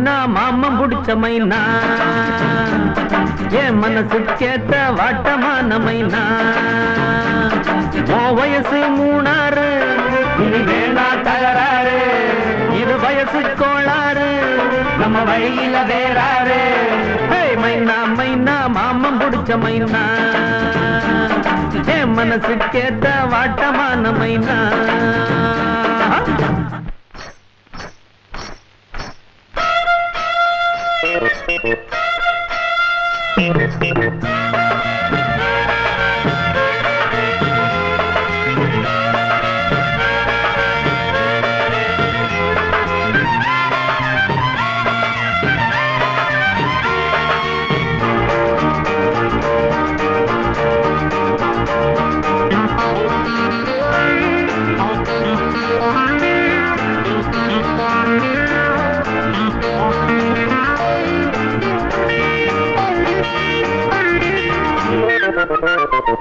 மைனா மாமம் புடிச்ச மைனா என் மனசுக்கேத்த வாட்டமான மைனா உன் வயசு 3 இனி வேணா தகராறு இது வயசு கோளாறு நம்ம வழியில வேறாரு மைனா மைனா மாமம் புடிச்ச மைனா என் மனசுக்கேத்த வாட்டமான மைனா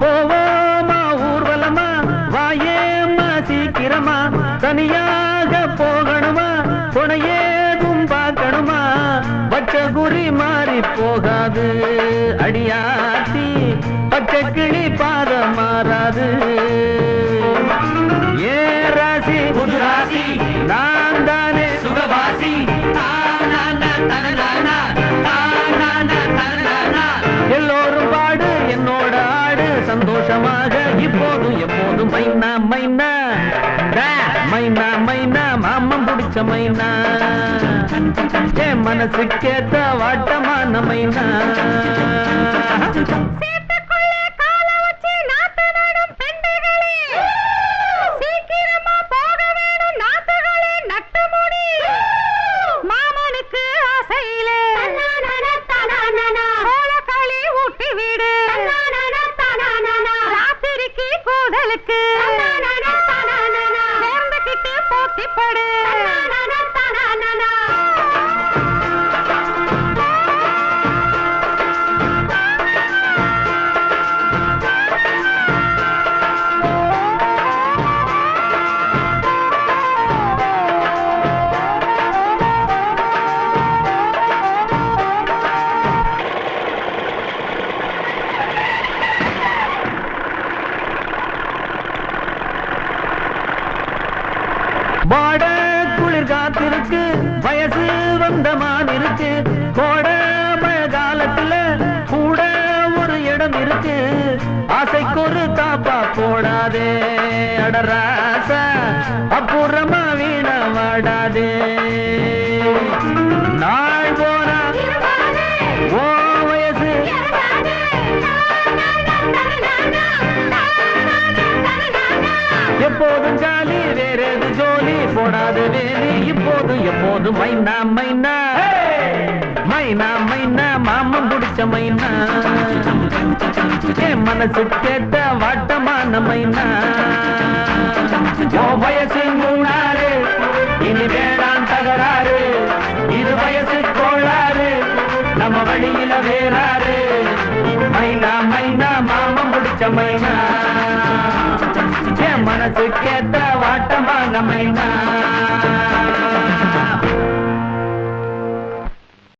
போவோமா ஊர்வலமா வாயேமா சீக்கிரமா தனியாக போகணுமா துணையேதும் பார்க்கணுமா பச்சை குறி மாறி போகாது அடியாத்தி பச்சை கிளி பாதம் மாறாது ஏ ராசி புது ராசி நான் தானே சுகவாசி எல்லோரும் பாடு என்னோட ஆடு சந்தோஷமாக இப்போதும் எப்போதும் மைனா மைனா மைனா மைனா மாமம் பிடிச்ச மைனா என் மனசுக்கேத்த வாட்டமான மைனா வாட குளிர் காத்திருக்கு வயசு வந்த மான் இருக்கு கோட மழை காலத்துல கூட ஒரு இடம் இருக்கு ஆசைக்கு ஒரு தாப்பா போடாதே அடராச அப்புறமா வீண வாடாதே நாள் போனா ஓ வயசு எப்போதும் ஜாலி வேறேது ஜோலி போடாத வேலி இப்போது எப்போது மைனா மைனா மைனா மைனா மாமம் பிடிச்ச மைனா என் மனசு கேட்ட வாட்டமான மைனா வயசு 3 இனி வேணாம் தகராறு இது வயசு கோளாறு நம்ம வழியில வேறாரு மைனா மைனா மாமம் பிடிச்ச மைனா மனசு கேட்ட வாட்டமான மைனா